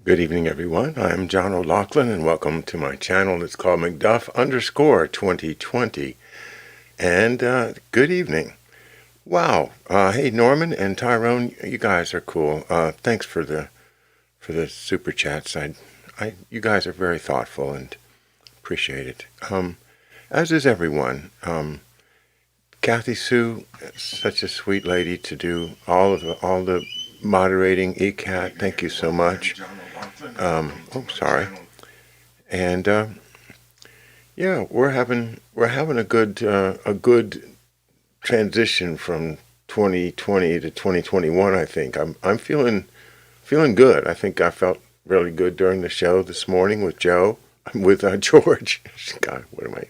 Good evening, everyone. I'm John O'Loughlin, and welcome to my channel. It's called McDuff_2020. And good evening. Wow. Hey, Norman and Tyrone, you guys are cool. Thanks for the super chats. You guys are very thoughtful and appreciate it. As is everyone. Kathy Sue, such a sweet lady to do all the moderating. ECAT, thank you so much. Sorry. And yeah, we're having a good transition from 2020 to 2021. I think I'm feeling good. I think I felt really good during the show this morning with Joe, with George. God, what am I?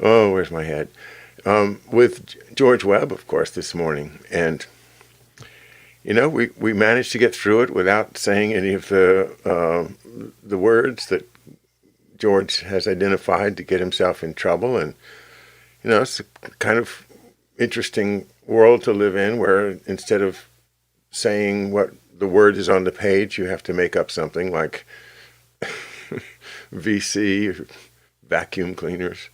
Oh, where's my head? With George Webb, of course, this morning, and we managed to get through it without saying any of the words that George has identified to get himself in trouble. And it's a kind of interesting world to live in, where instead of saying what the word is on the page, you have to make up something like VC or vacuum cleaners.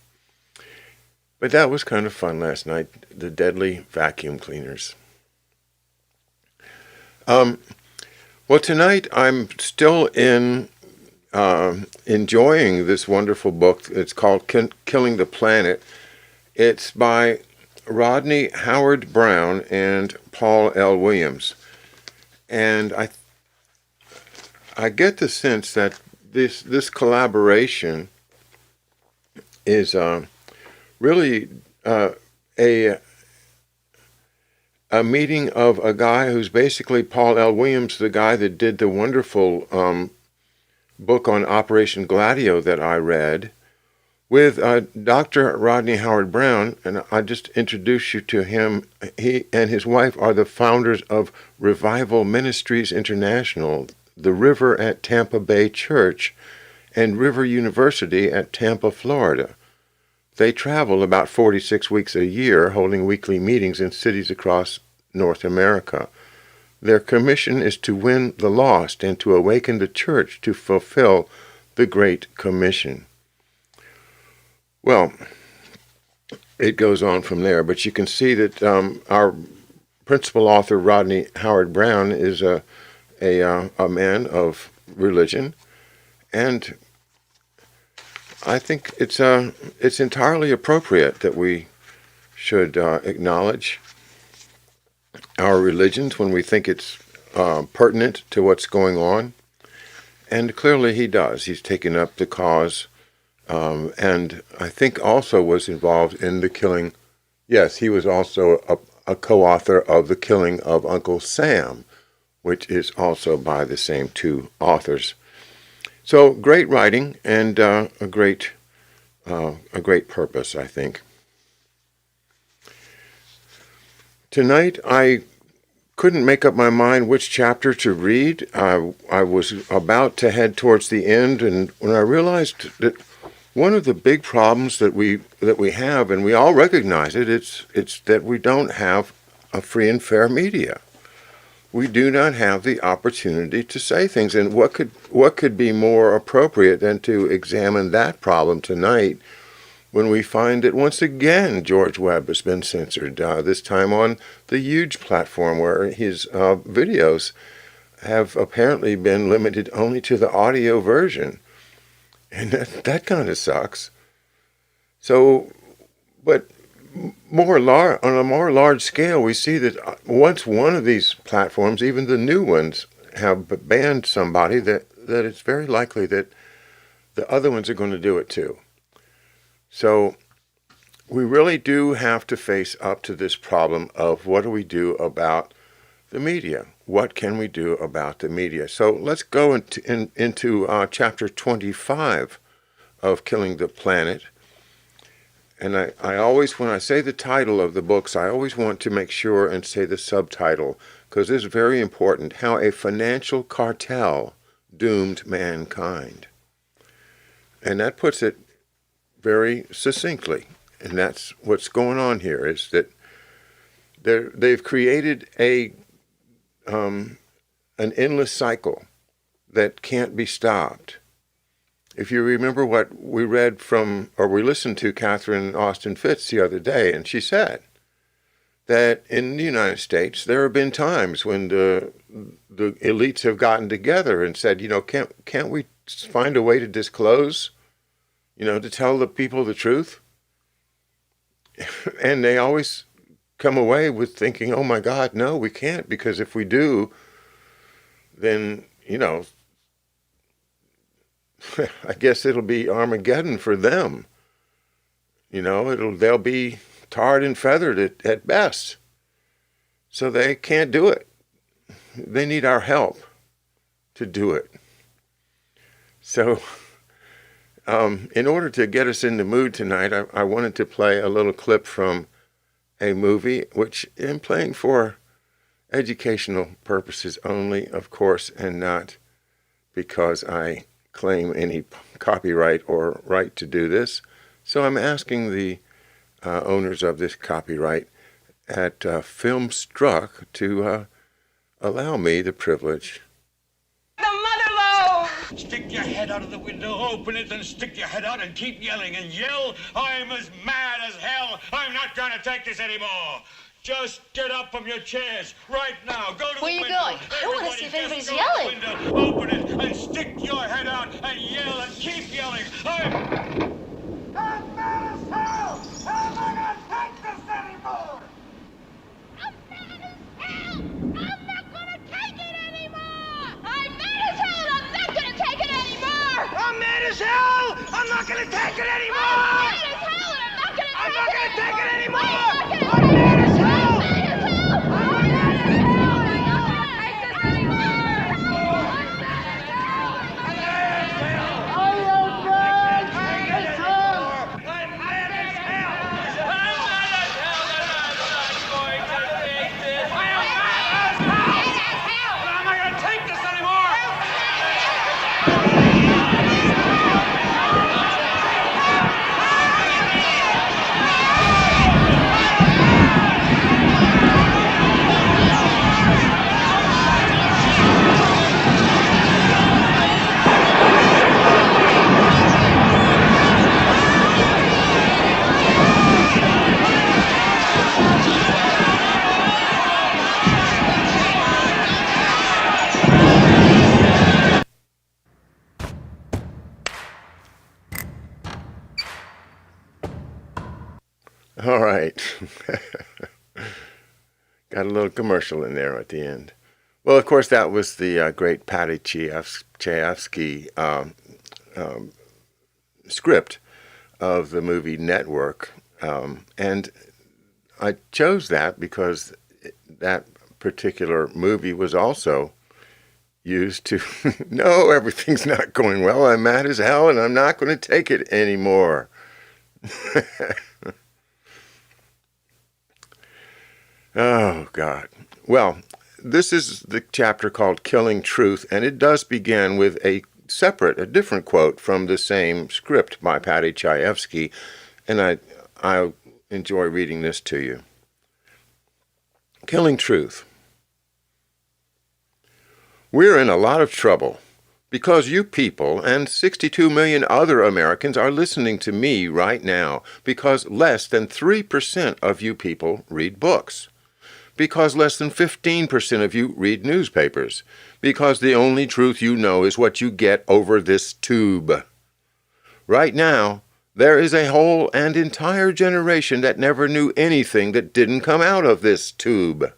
But that was kind of fun last night, the deadly vacuum cleaners. Well, tonight I'm still enjoying this wonderful book. It's called Killing the Planet. It's by Rodney Howard-Browne and Paul L. Williams. And I get the sense that this collaboration is really a meeting of a guy who's basically Paul L. Williams, the guy that did the wonderful book on Operation Gladio that I read, with Dr. Rodney Howard-Browne, and I just introduce you to him. He and his wife are the founders of Revival Ministries International, the River at Tampa Bay Church, and River University at Tampa, Florida. They travel about 46 weeks a year, holding weekly meetings in cities across North America. Their commission is to win the lost and to awaken the church to fulfill the Great Commission. Well, it goes on from there, but you can see that our principal author, Rodney Howard-Browne, is a man of religion, and I think it's entirely appropriate that we should acknowledge our religions when we think it's pertinent to what's going on. And clearly he does. He's taken up the cause, and I think also was involved in the killing. Yes, he was also a co-author of the killing of Uncle Sam, which is also by the same two authors. So great writing and a great purpose, I think. Tonight I couldn't make up my mind which chapter to read. I was about to head towards the end, and when I realized that one of the big problems that we have, and we all recognize it, it's that we don't have a free and fair media. We do not have the opportunity to say things, and what could be more appropriate than to examine that problem tonight, when we find that once again George Webb has been censored, this time on the Huge platform, where his videos have apparently been limited only to the audio version, and that kind of sucks. So, but on a more large scale, we see that once one of these platforms, even the new ones, have banned somebody, that it's very likely that the other ones are going to do it too. So we really do have to face up to this problem of what do we do about the media? What can we do about the media? So let's go into chapter 25 of Killing the Planet. And I always, when I say the title of the books, I always want to make sure and say the subtitle, because this is very important: How a Financial Cartel Doomed Mankind. And that puts it very succinctly. And that's what's going on here, is that they've created an endless cycle that can't be stopped. If you remember what we read from, or we listened to Catherine Austin Fitts the other day, and she said that in the United States, there have been times when the elites have gotten together and said, can't we find a way to disclose, to tell the people the truth? And they always come away with thinking, oh my God, no, we can't, because if we do, then, I guess it'll be Armageddon for them. They'll be tarred and feathered at best. So they can't do it. They need our help to do it. So, in order to get us in the mood tonight, I wanted to play a little clip from a movie, which I'm playing for educational purposes only, of course, and not because I claim any copyright or right to do this. So I'm asking the owners of this copyright at Filmstruck to allow me the privilege. The mother load! Stick your head out of the window, open it, and stick your head out and keep yelling and yell. I'm as mad as hell. I'm not going to take this anymore. Just get up from your chairs right now. Go to the window. Where are you going? I want to see if anybody's yelling. Window, open it and stick your head out and yell and keep yelling. I'm mad as hell. How am I going to take this anymore? I'm mad as hell! I'm not gonna take it anymore! I'm mad as hell and I'm not gonna take it anymore! I'm mad as hell. I'm not going to take it anymore. I'm mad as hell and I'm not gonna take it anymore. I'm mad as hell! I'm mad as hell! I'm mad as hell and I'm not gonna take this anymore! I'm mad as hell! All right. Got a little commercial in there at the end. Well, of course, that was the great Paddy Chayefsky script of the movie Network. And I chose that because that particular movie was also used to, no, everything's not going well. I'm mad as hell and I'm not going to take it anymore. Oh, God. Well, this is the chapter called Killing Truth, and it does begin with a different quote from the same script by Paddy Chayefsky, and I enjoy reading this to you. Killing Truth. We're in a lot of trouble because you people and 62 million other Americans are listening to me right now because less than 3% of you people read books. Because less than 15% of you read newspapers. Because the only truth you know is what you get over this tube. Right now, there is a whole and entire generation that never knew anything that didn't come out of this tube.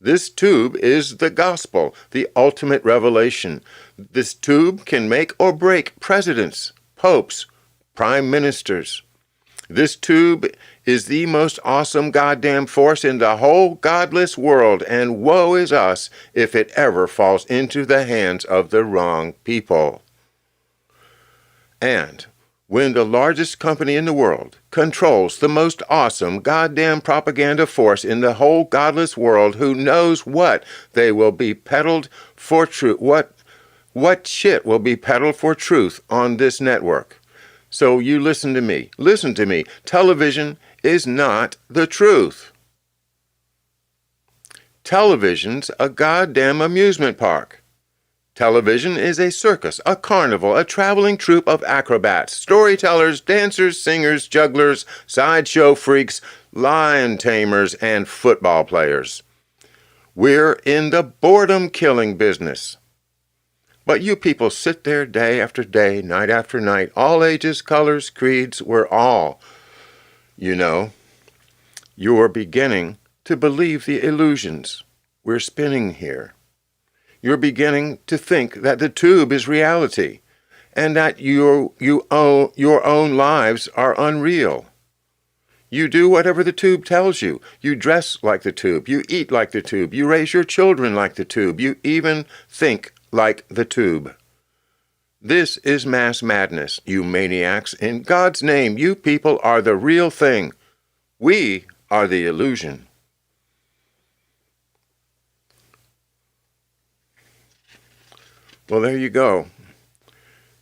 This tube is the gospel, the ultimate revelation. This tube can make or break presidents, popes, prime ministers. This tube is the most awesome goddamn force in the whole godless world, and woe is us if it ever falls into the hands of the wrong people. And when the largest company in the world controls the most awesome goddamn propaganda force in the whole godless world, who knows what they will be peddled for truth, what shit will be peddled for truth on this network. So you listen to me. Listen to me. Television is not the truth. Television's a goddamn amusement park. Television is a circus, a carnival, a traveling troupe of acrobats, storytellers, dancers, singers, jugglers, sideshow freaks, lion tamers, and football players. We're in the boredom-killing business. But you people sit there day after day, night after night, all ages, colors, creeds, we're all, you're beginning to believe the illusions we're spinning here. You're beginning to think that the tube is reality and that your own lives are unreal. You do whatever the tube tells you. You dress like the tube. You eat like the tube. You raise your children like the tube. You even think like the tube. This is mass madness, you maniacs. In God's name, you people are the real thing. We are the illusion. Well, there you go.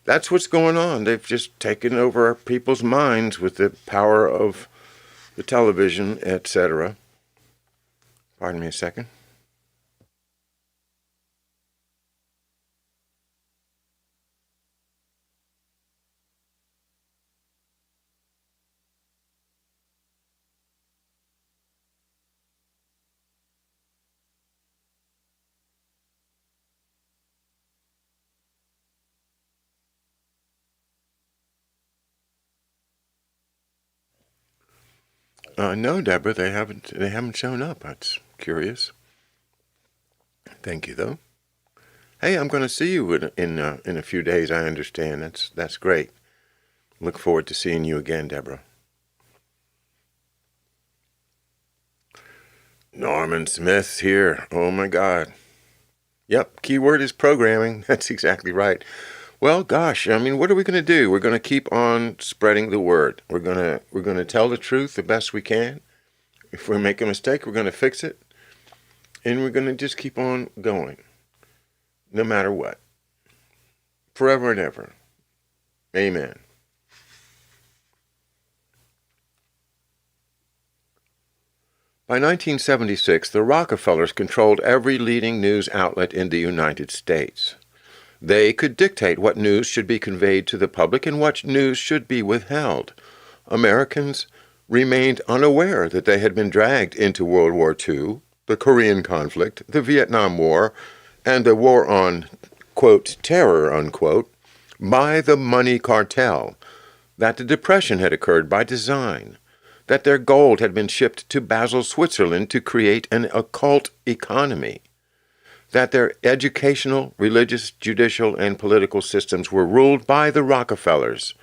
That's what's going on. They've just taken over people's minds with the power of the television, etc. Pardon me a second. No, Deborah, they haven't shown up. That's curious. Thank you, though. Hey, I'm going to see you in a few days. I understand. That's great. Look forward to seeing you again, Deborah. Norman Smith here. Oh my God. Yep, keyword is programming. That's exactly right. Well, gosh, I mean, what are we going to do? We're going to keep on spreading the word. We're going to tell the truth the best we can. If we make a mistake, we're going to fix it. And we're going to just keep on going, no matter what. Forever and ever. Amen. By 1976, the Rockefellers controlled every leading news outlet in the United States. They could dictate what news should be conveyed to the public and what news should be withheld. Americans remained unaware that they had been dragged into World War II, the Korean conflict, the Vietnam War, and the war on, quote, terror, unquote, by the money cartel, that the Depression had occurred by design, that their gold had been shipped to Basel, Switzerland to create an occult economy, that their educational, religious, judicial, and political systems were ruled by the Rockefellers,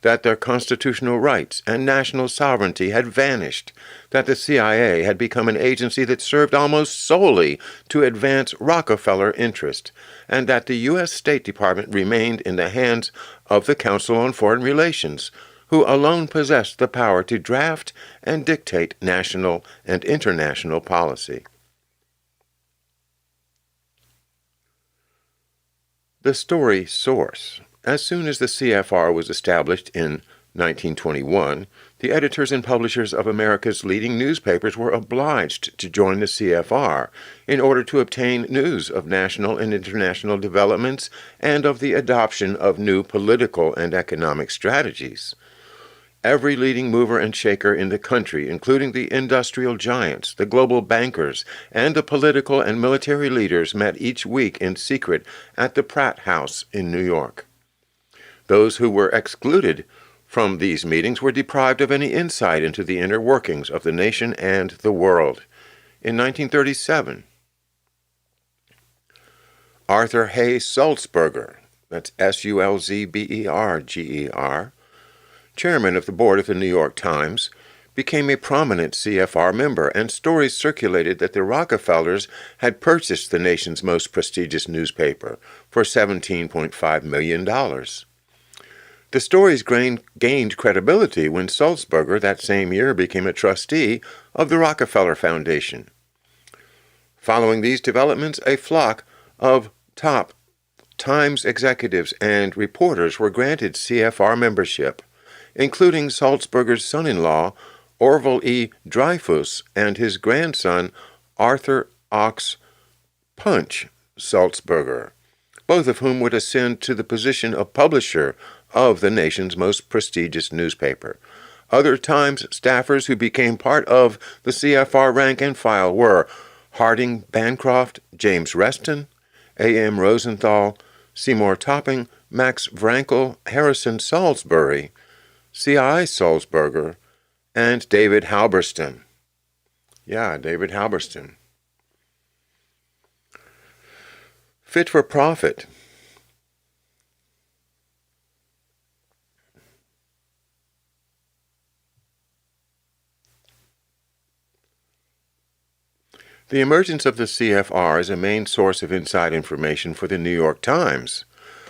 that their constitutional rights and national sovereignty had vanished, that the CIA had become an agency that served almost solely to advance Rockefeller interest, and that the U.S. State Department remained in the hands of the Council on Foreign Relations, who alone possessed the power to draft and dictate national and international policy. The story source. As soon as the CFR was established in 1921, the editors and publishers of America's leading newspapers were obliged to join the CFR in order to obtain news of national and international developments and of the adoption of new political and economic strategies. Every leading mover and shaker in the country, including the industrial giants, the global bankers, and the political and military leaders, met each week in secret at the Pratt House in New York. Those who were excluded from these meetings were deprived of any insight into the inner workings of the nation and the world. In 1937, Arthur Hay Sulzberger, that's Sulzberger, chairman of the board of the New York Times, became a prominent CFR member, and stories circulated that the Rockefellers had purchased the nation's most prestigious newspaper for $17.5 million. The stories gained credibility when Sulzberger that same year became a trustee of the Rockefeller Foundation. Following these developments, a flock of top Times executives and reporters were granted CFR membership, including Sulzberger's son-in-law, Orville E. Dreyfus, and his grandson, Arthur Ox Punch Sulzberger, both of whom would ascend to the position of publisher of the nation's most prestigious newspaper. Other Times staffers who became part of the CFR rank and file were Harding Bancroft, James Reston, A.M. Rosenthal, Seymour Topping, Max Frankel, Harrison Salisbury, C.I. Sulzberger, and David Halberstam. Yeah, David Halberstam. Fit for profit. The emergence of the CFR as a main source of inside information for the New York Times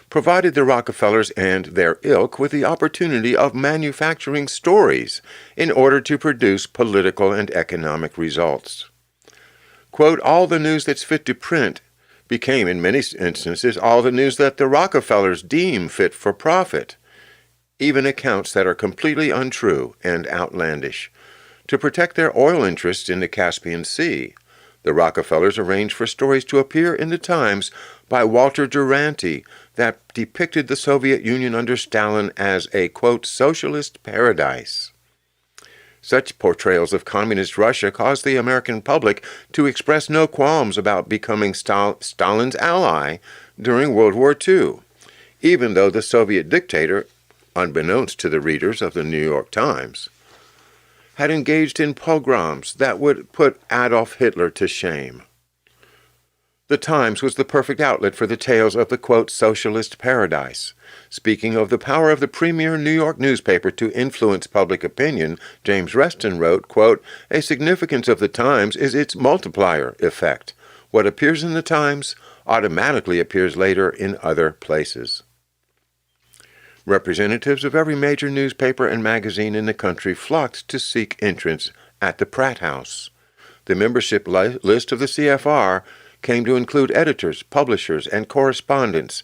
provided the Rockefellers and their ilk with the opportunity of manufacturing stories in order to produce political and economic results. Quote, all the news that's fit to print became, in many instances, all the news that the Rockefellers deem fit for profit, even accounts that are completely untrue and outlandish. To protect their oil interests in the Caspian Sea, the Rockefellers arranged for stories to appear in the Times by Walter Duranty that depicted the Soviet Union under Stalin as a, quote, socialist paradise. Such portrayals of communist Russia caused the American public to express no qualms about becoming Stalin's ally during World War II, even though the Soviet dictator, unbeknownst to the readers of the New York Times, had engaged in pogroms that would put Adolf Hitler to shame. The Times was the perfect outlet for the tales of the, quote, socialist paradise. Speaking of the power of the premier New York newspaper to influence public opinion, James Reston wrote, quote, a significance of the Times is its multiplier effect. What appears in the Times automatically appears later in other places. Representatives of every major newspaper and magazine in the country flocked to seek entrance at the Pratt House. The membership list of the CFR came to include editors, publishers, and correspondents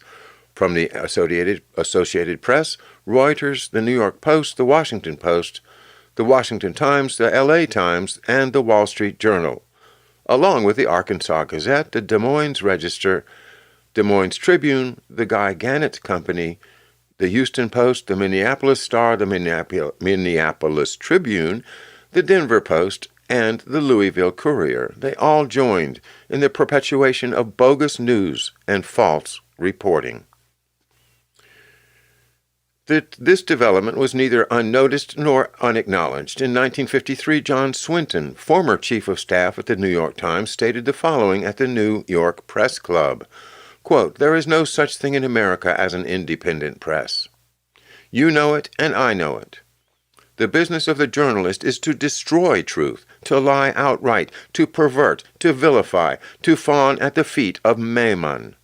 from the Associated Press, Reuters, the New York Post, the Washington Post, the Washington Times, the LA Times, and the Wall Street Journal, along with the Arkansas Gazette, the Des Moines Register, Des Moines Tribune, the Guy Gannett Company, the Houston Post, the Minneapolis Star, the Minneapolis Tribune, the Denver Post, and the Louisville Courier. They all joined in the perpetuation of bogus news and false reporting. This development was neither unnoticed nor unacknowledged. In 1953, John Swinton, former chief of staff at the New York Times, stated the following at the New York Press Club. Quote, there is no such thing in America as an independent press. You know it, and I know it. The business of the journalist is to destroy truth, to lie outright, to pervert, to vilify, to fawn at the feet of Mammon,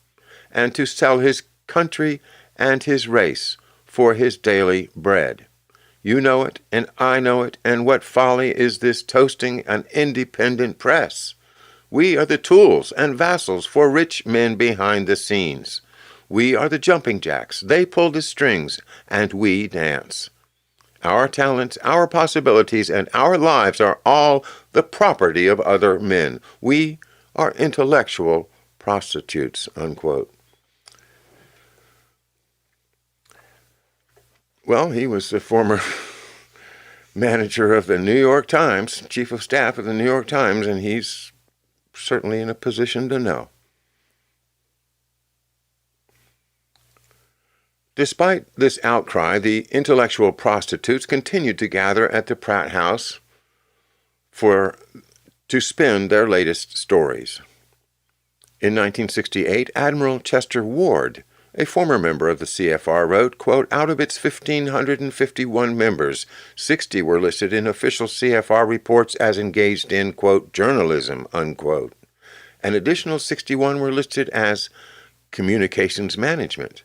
and to sell his country and his race for his daily bread. You know it, and I know it, and what folly is this toasting an independent press? We are the tools and vassals for rich men behind the scenes. We are the jumping jacks. They pull the strings, and we dance. Our talents, our possibilities, and our lives are all the property of other men. We are intellectual prostitutes, unquote. Well, he was the former manager of the New York Times, chief of staff of the New York Times, and he's certainly in a position to know. Despite this outcry, the intellectual prostitutes continued to gather at the Pratt House to spin their latest stories. In 1968, Admiral Chester Ward, a former member of the CFR, wrote, quote, out of its 1,551 members, 60 were listed in official CFR reports as engaged in, quote, journalism, unquote. An additional 61 were listed as communications management,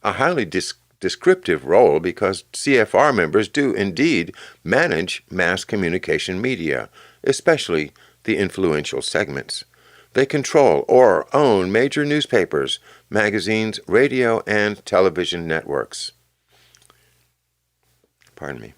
a highly descriptive role because CFR members do indeed manage mass communication media, especially the influential segments. They control or own major newspapers, magazines, radio, and television networks. Pardon me.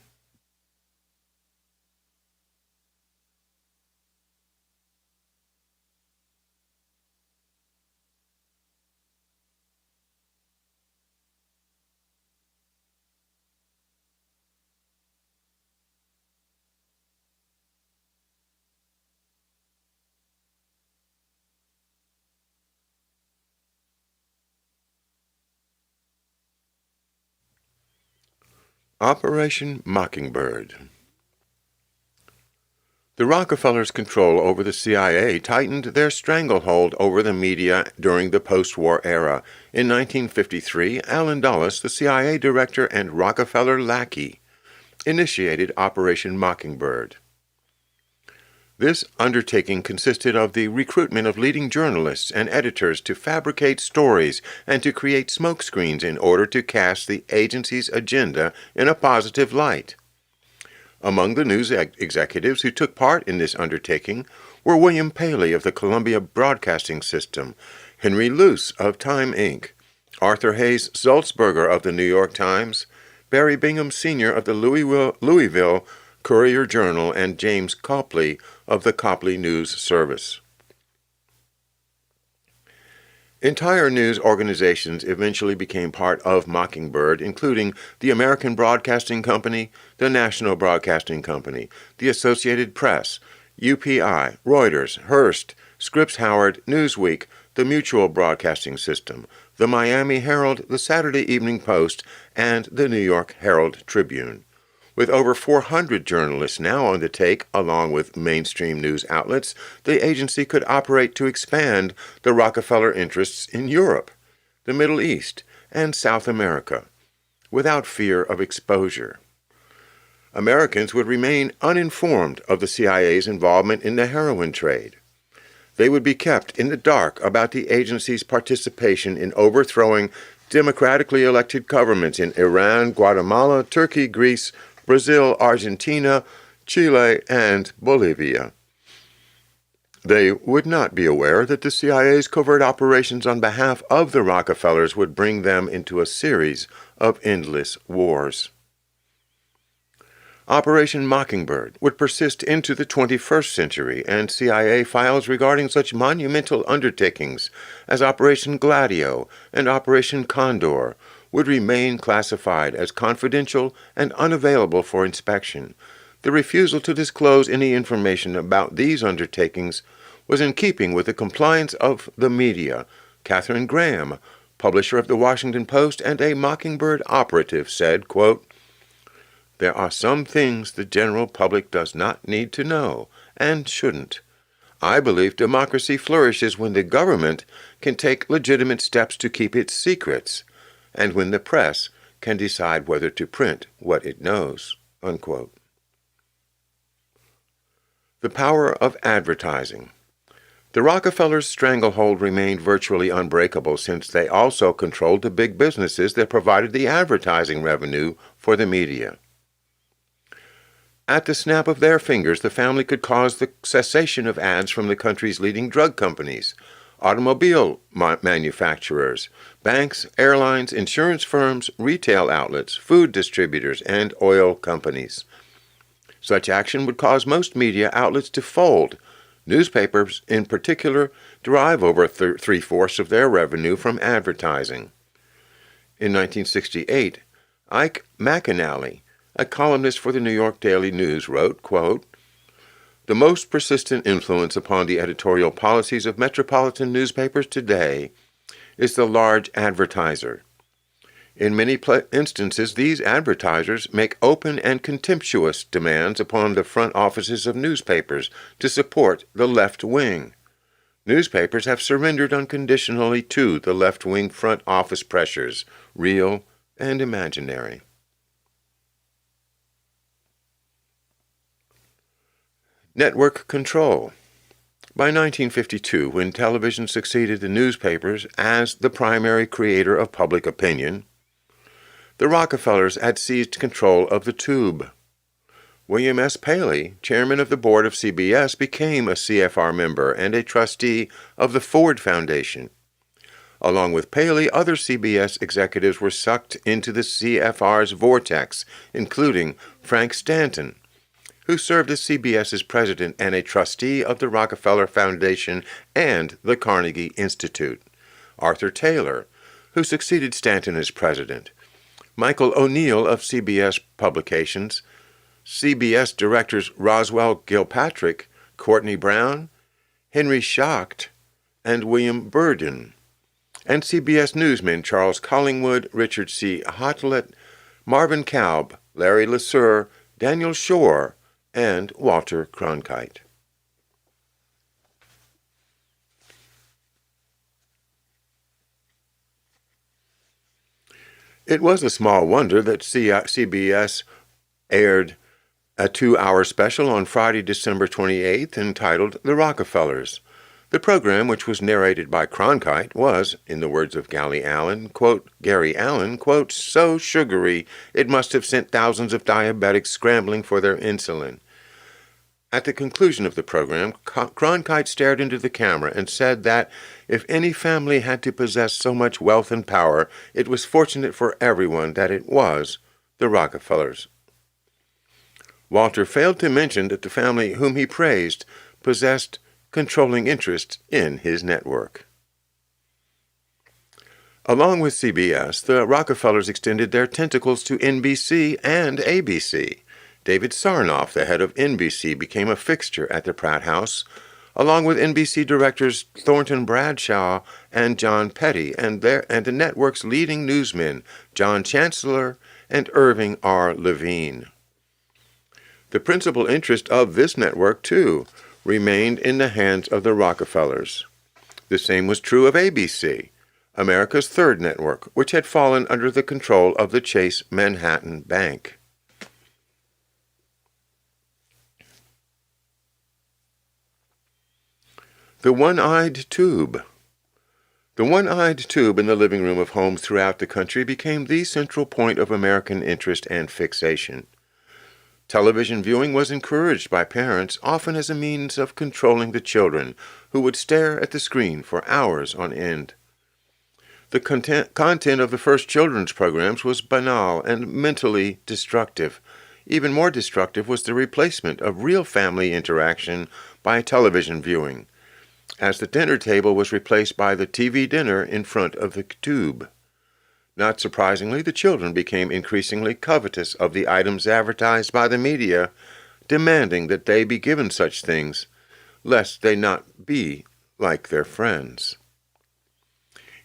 Operation Mockingbird. The Rockefellers' control over the CIA tightened their stranglehold over the media during the post-war era. In 1953, Allen Dulles, the CIA director and Rockefeller lackey, initiated Operation Mockingbird. This undertaking consisted of the recruitment of leading journalists and editors to fabricate stories and to create smokescreens in order to cast the agency's agenda in a positive light. Among the news executives who took part in this undertaking were William Paley of the Columbia Broadcasting System, Henry Luce of Time Inc., Arthur Hayes Sulzberger of the New York Times, Barry Bingham Sr. of the Louisville Courier-Journal, and James Copley of the Copley News Service. Entire news organizations eventually became part of Mockingbird, including the American Broadcasting Company, the National Broadcasting Company, the Associated Press, UPI, Reuters, Hearst, Scripps Howard, Newsweek, the Mutual Broadcasting System, the Miami Herald, the Saturday Evening Post, and the New York Herald Tribune. With over 400 journalists now on the take, along with mainstream news outlets, the agency could operate to expand the Rockefeller interests in Europe, the Middle East, and South America, without fear of exposure. Americans would remain uninformed of the CIA's involvement in the heroin trade. They would be kept in the dark about the agency's participation in overthrowing democratically elected governments in Iran, Guatemala, Turkey, Greece, Brazil, Argentina, Chile, and Bolivia. They would not be aware that the CIA's covert operations on behalf of the Rockefellers would bring them into a series of endless wars. Operation Mockingbird would persist into the 21st century, and CIA files regarding such monumental undertakings as Operation Gladio and Operation Condor would remain classified as confidential and unavailable for inspection. The refusal to disclose any information about these undertakings was in keeping with the compliance of the media. Katharine Graham, publisher of the Washington Post and a Mockingbird operative, said, quote, "There are some things the general public does not need to know, and shouldn't. I believe democracy flourishes when the government can take legitimate steps to keep its secrets, and when the press can decide whether to print what it knows." Unquote. The power of advertising. The Rockefellers' stranglehold remained virtually unbreakable since they also controlled the big businesses that provided the advertising revenue for the media. At the snap of their fingers, the family could cause the cessation of ads from the country's leading drug companies, automobile manufacturers, banks, airlines, insurance firms, retail outlets, food distributors, and oil companies. Such action would cause most media outlets to fold. Newspapers, in particular, derive over three-fourths of their revenue from advertising. In 1968, Ike McAnally, a columnist for the New York Daily News, wrote, quote, "The most persistent influence upon the editorial policies of metropolitan newspapers today is the large advertiser. In many instances, these advertisers make open and contemptuous demands upon the front offices of newspapers to support the left wing. Newspapers have surrendered unconditionally to the left-wing front office pressures, real and imaginary." Network control. By 1952, when television succeeded the newspapers as the primary creator of public opinion, the Rockefellers had seized control of the tube. William S. Paley, chairman of the board of CBS, became a CFR member and a trustee of the Ford Foundation. Along with Paley, other CBS executives were sucked into the CFR's vortex, including Frank Stanton, who served as CBS's president and a trustee of the Rockefeller Foundation and the Carnegie Institute, Arthur Taylor, who succeeded Stanton as president, Michael O'Neill of CBS Publications, CBS directors Roswell Gilpatrick, Courtney Brown, Henry Schacht, and William Burden, and CBS newsmen Charles Collingwood, Richard C. Hotlett, Marvin Kalb, Larry LeSueur, Daniel Shore, and Walter Cronkite. It was a small wonder that CBS aired a 2-hour special on Friday, December 28th, entitled The Rockefellers. The program, which was narrated by Cronkite, was, in the words of Gary Allen, quote, so sugary it must have sent thousands of diabetics scrambling for their insulin. At the conclusion of the program, Cronkite stared into the camera and said that if any family had to possess so much wealth and power, it was fortunate for everyone that it was the Rockefellers. Walter failed to mention that the family whom he praised possessed controlling interest in his network. Along with CBS, the Rockefellers extended their tentacles to NBC and ABC. David Sarnoff, the head of NBC, became a fixture at the Pratt House, along with NBC directors Thornton Bradshaw and John Petty, and the network's leading newsmen, John Chancellor and Irving R. Levine. The principal interest of this network, too, remained in the hands of the Rockefellers. The same was true of ABC, America's third network, which had fallen under the control of the Chase Manhattan Bank. The one-eyed tube. The one-eyed tube in the living room of homes throughout the country became the central point of American interest and fixation. Television viewing was encouraged by parents, often as a means of controlling the children, who would stare at the screen for hours on end. The content of the first children's programs was banal and mentally destructive. Even more destructive was the replacement of real family interaction by television viewing, as the dinner table was replaced by the TV dinner in front of the tube. Not surprisingly, the children became increasingly covetous of the items advertised by the media, demanding that they be given such things, lest they not be like their friends.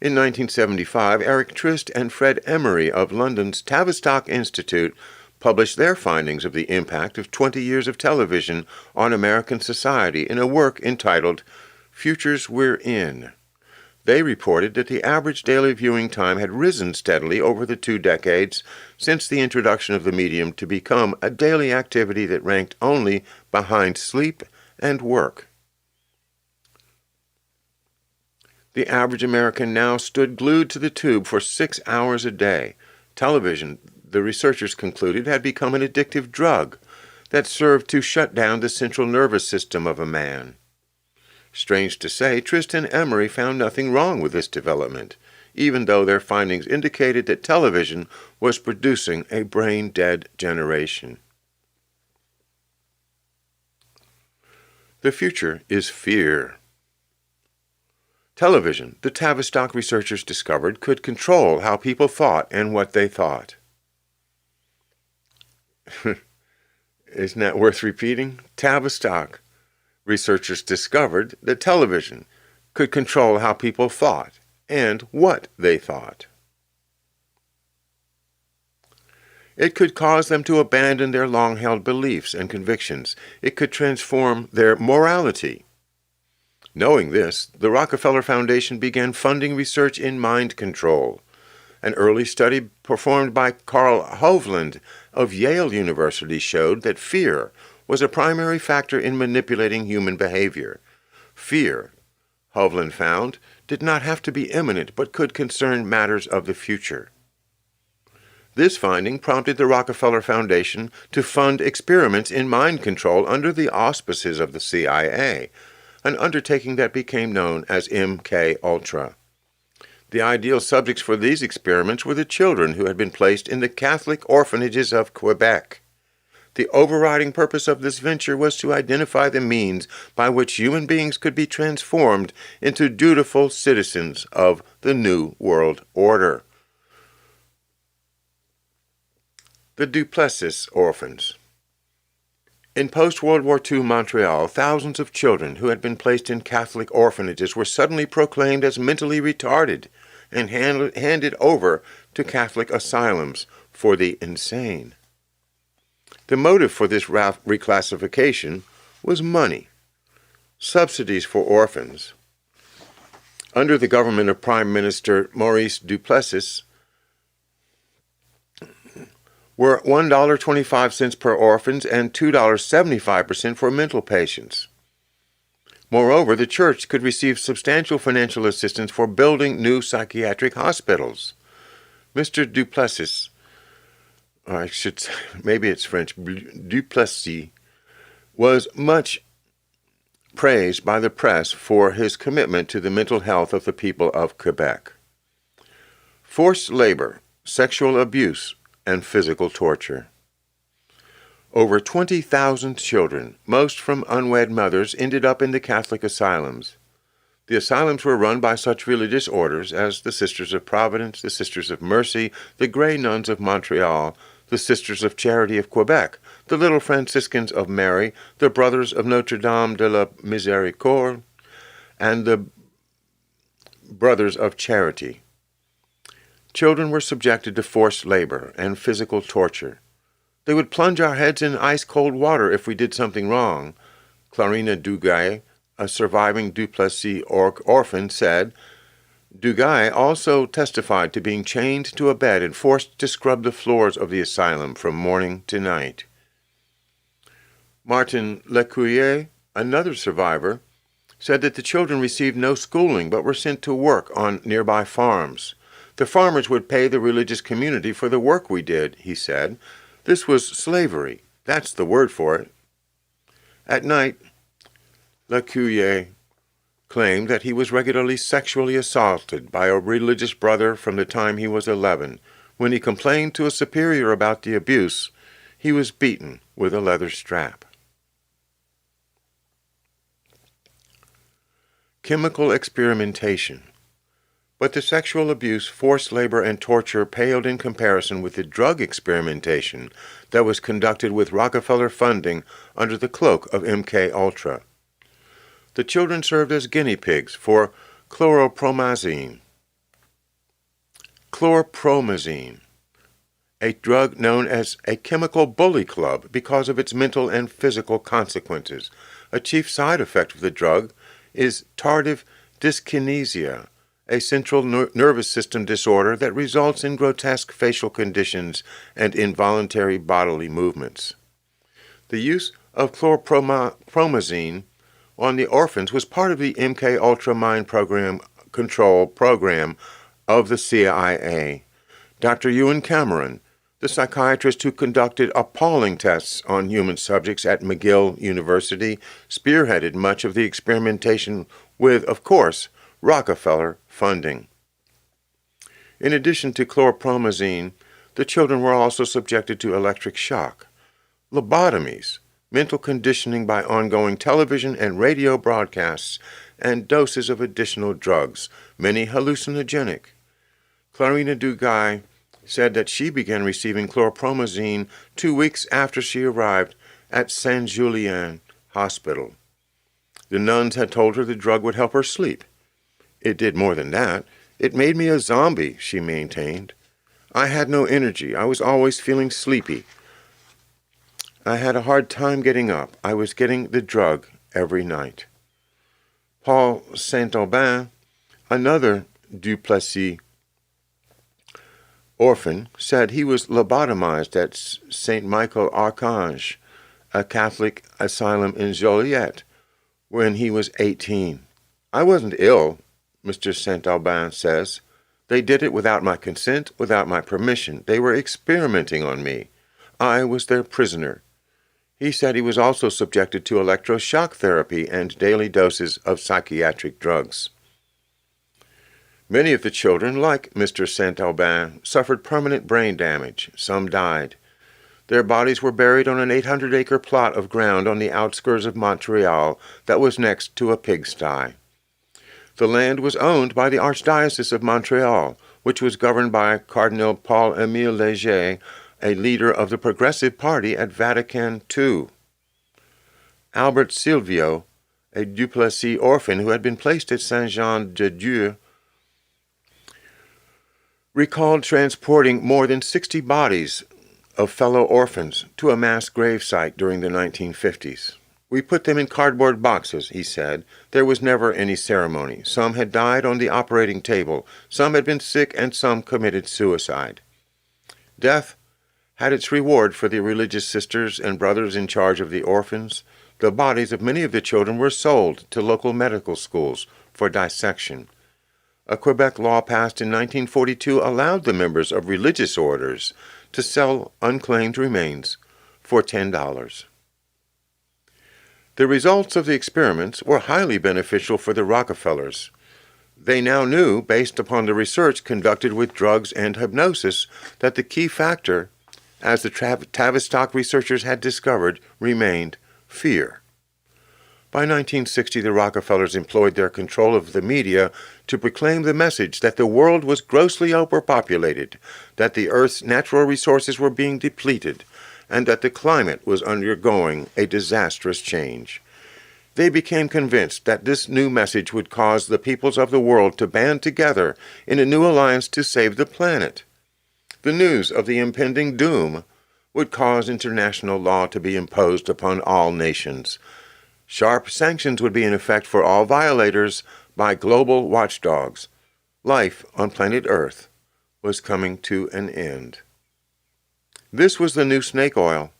In 1975, Eric Trist and Fred Emery of London's Tavistock Institute published their findings of the impact of 20 years of television on American society in a work entitled Futures We're In. They reported that the average daily viewing time had risen steadily over the 2 decades since the introduction of the medium to become a daily activity that ranked only behind sleep and work. The average American now stood glued to the tube for 6 hours a day. Television, the researchers concluded, had become an addictive drug that served to shut down the central nervous system of a man. Strange to say, Trist and Emery found nothing wrong with this development, even though their findings indicated that television was producing a brain-dead generation. The future is fear. Television, the Tavistock researchers discovered, could control how people thought and what they thought. Isn't that worth repeating? Tavistock researchers discovered that television could control how people thought and what they thought. It could cause them to abandon their long-held beliefs and convictions. It could transform their morality. Knowing this, the Rockefeller Foundation began funding research in mind control. An early study performed by Carl Hovland of Yale University showed that fear was a primary factor in manipulating human behavior. Fear, Hovland found, did not have to be imminent but could concern matters of the future. This finding prompted the Rockefeller Foundation to fund experiments in mind control under the auspices of the CIA, an undertaking that became known as MK-Ultra. The ideal subjects for these experiments were the children who had been placed in the Catholic orphanages of Quebec. The overriding purpose of this venture was to identify the means by which human beings could be transformed into dutiful citizens of the New World Order. The Duplessis Orphans. In post-World War II Montreal, thousands of children who had been placed in Catholic orphanages were suddenly proclaimed as mentally retarded and handed over to Catholic asylums for the insane. The motive for this reclassification was money. Subsidies for orphans. Under the government of Prime Minister Maurice Duplessis, were $1.25 per orphans and $2.75 for mental patients. Moreover, the church could receive substantial financial assistance for building new psychiatric hospitals. Mr. Duplessis, or I should say, maybe it's French, Duplessis, was much praised by the press for his commitment to the mental health of the people of Quebec. Forced labor, sexual abuse, and physical torture. Over 20,000 children, most from unwed mothers, ended up in the Catholic asylums. The asylums were run by such religious orders as the Sisters of Providence, the Sisters of Mercy, the Grey Nuns of Montreal, the Sisters of Charity of Quebec, the Little Franciscans of Mary, the Brothers of Notre Dame de la Miséricorde, and the Brothers of Charity. Children were subjected to forced labor and physical torture. They would plunge our heads in ice-cold water if we did something wrong. Clarina Duguay, a surviving Duplessis orphan, said, Duguay also testified to being chained to a bed and forced to scrub the floors of the asylum from morning to night. Martin Lecuyer, another survivor, said that the children received no schooling but were sent to work on nearby farms. The farmers would pay the religious community for the work we did, he said. This was slavery. That's the word for it. At night, Lecuyer claimed that he was regularly sexually assaulted by a religious brother from the time he was 11. When he complained to a superior about the abuse, he was beaten with a leather strap. Chemical experimentation. But the sexual abuse, forced labor, and torture paled in comparison with the drug experimentation that was conducted with Rockefeller funding under the cloak of MK Ultra. The children served as guinea pigs for chlorpromazine. Chlorpromazine, a drug known as a chemical bully club because of its mental and physical consequences. A chief side effect of the drug is tardive dyskinesia, a central nervous system disorder that results in grotesque facial conditions and involuntary bodily movements. The use of chlorpromazine on the orphans was part of the MK Ultra mind control program of the CIA. Dr. Ewan Cameron, the psychiatrist who conducted appalling tests on human subjects at McGill University, spearheaded much of the experimentation with, of course, Rockefeller funding. In addition to chlorpromazine, the children were also subjected to electric shock, lobotomies, mental conditioning by ongoing television and radio broadcasts, and doses of additional drugs, many hallucinogenic. Clarina Duguay said that she began receiving chlorpromazine 2 weeks after she arrived at Saint-Julien Hospital. The nuns had told her the drug would help her sleep. It did more than that. It made me a zombie, she maintained. I had no energy. I was always feeling sleepy. I had a hard time getting up. I was getting the drug every night. Paul Saint-Aubin, another Duplessis orphan, said he was lobotomized at St. Michael Archange, a Catholic asylum in Joliet, when he was 18. I wasn't ill, Mr. Saint-Aubin says. They did it without my consent, without my permission. They were experimenting on me. I was their prisoner. He said he was also subjected to electroshock therapy and daily doses of psychiatric drugs. Many of the children, like Mr. Saint-Aubin, suffered permanent brain damage. Some died. Their bodies were buried on an 800-acre plot of ground on the outskirts of Montreal that was next to a pigsty. The land was owned by the Archdiocese of Montreal, which was governed by Cardinal Paul-Émile Léger, a leader of the Progressive Party at Vatican II. Albert Silvio, a Duplessis orphan who had been placed at Saint-Jean-de-Dieu, recalled transporting more than 60 bodies of fellow orphans to a mass gravesite during the 1950s. We put them in cardboard boxes, he said. There was never any ceremony. Some had died on the operating table, some had been sick, and some committed suicide. Death had its reward for the religious sisters and brothers in charge of the orphans. The bodies of many of the children were sold to local medical schools for dissection. A Quebec law passed in 1942 allowed the members of religious orders to sell unclaimed remains for $10. The results of the experiments were highly beneficial for the Rockefellers. They now knew, based upon the research conducted with drugs and hypnosis, that the key factor, as the Tavistock researchers had discovered, remained fear. By 1960, the Rockefellers employed their control of the media to proclaim the message that the world was grossly overpopulated, that the Earth's natural resources were being depleted, and that the climate was undergoing a disastrous change. They became convinced that this new message would cause the peoples of the world to band together in a new alliance to save the planet. The news of the impending doom would cause international law to be imposed upon all nations. Sharp sanctions would be in effect for all violators by global watchdogs. Life on planet Earth was coming to an end. This was the new snake oil,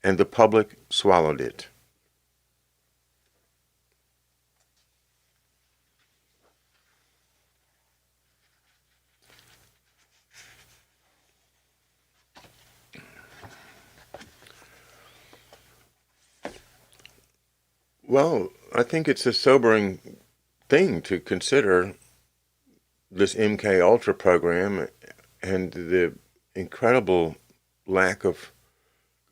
and the public swallowed it. Well, I think it's a sobering thing to consider this MK Ultra program and the incredible lack of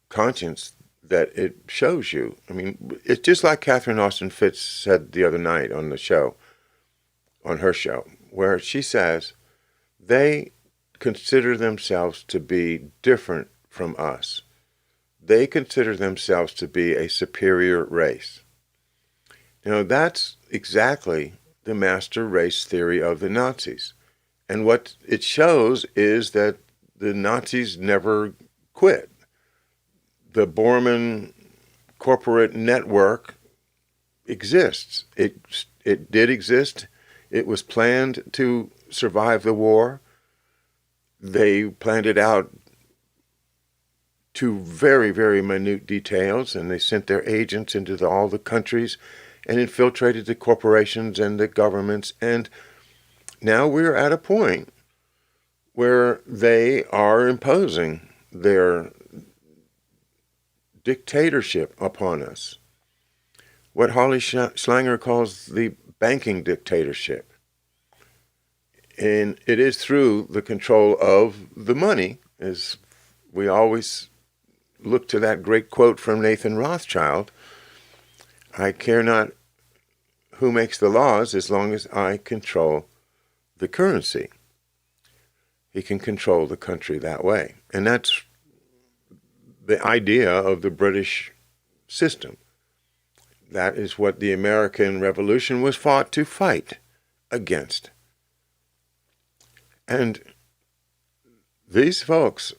conscience that it shows you. I mean, it's just like Catherine Austin Fitts said the other night on the show, on her show, where she says they consider themselves to be different from us. They consider themselves to be a superior race. You know, that's exactly the master race theory of the Nazis. And what it shows is that the Nazis never quit. The Bormann corporate network exists. It did exist. It was planned to survive the war. They planned it out to very, very minute details, and they sent their agents into all the countries and infiltrated the corporations and the governments. And now we're at a point where they are imposing their dictatorship upon us. What Holly Schlanger calls the banking dictatorship. And it is through the control of the money, as we always look to that great quote from Nathan Rothschild, I care not who makes the laws as long as I control the currency. He can control the country that way. And that's the idea of the British system. That is what the American Revolution was fought to fight against. And these folks,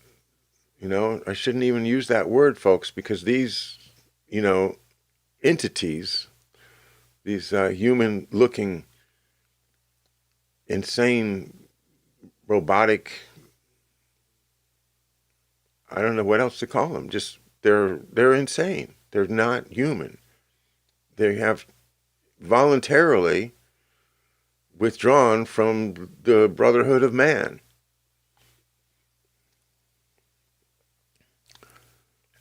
you know, I shouldn't even use that word, folks, because these, you know, entities, these human-looking, insane, robotic, I don't know what else to call them. Just they're insane. They're not human. They have voluntarily withdrawn from the brotherhood of man.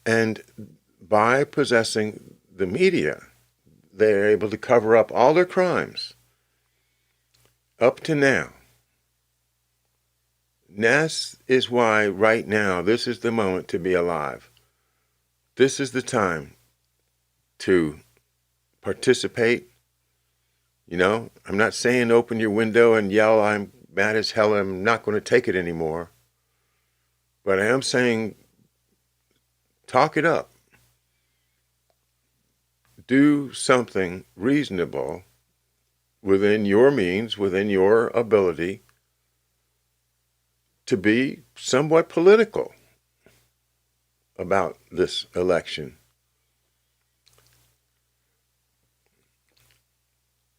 And by possessing the media, they're able to cover up all their crimes up to now. That is why right now, this is the moment to be alive. This is the time to participate. You know, I'm not saying open your window and yell, I'm mad as hell, I'm not going to take it anymore. But I am saying, talk it up. Do something reasonable within your means, within your ability to be somewhat political. about this election.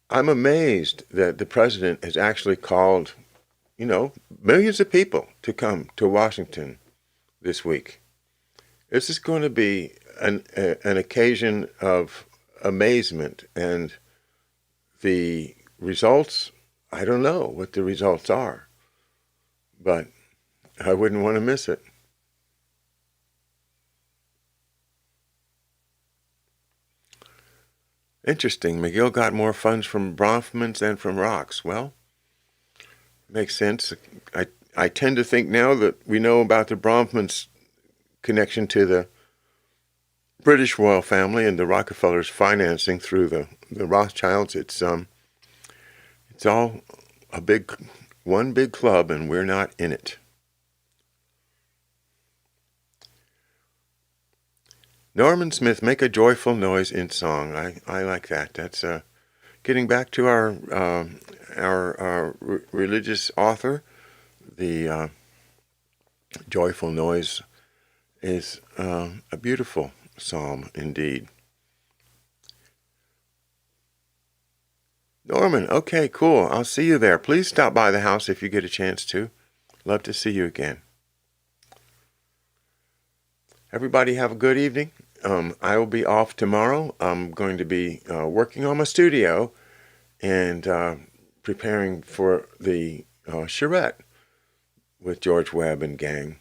I'm amazed that the president has actually called, millions of people to come to Washington this week. This is going to be an occasion of amazement, and the results, I don't know what the results are, but I wouldn't want to miss it. Interesting. McGill got more funds from Bronfmans than from Rocks. Well, makes sense. I tend to think now that we know about the Bronfmans' connection to the British royal family and the Rockefellers' financing through the Rothschilds. It's all one big club, and we're not in it. Norman Smith, make a joyful noise in song. I like that. That's getting back to our religious author. The joyful noise is a beautiful psalm indeed. Norman, okay, cool. I'll see you there. Please stop by the house if you get a chance to. Love to see you again. Everybody have a good evening. I will be off tomorrow. I'm going to be working on my studio and preparing for the charrette with George Webb and gang.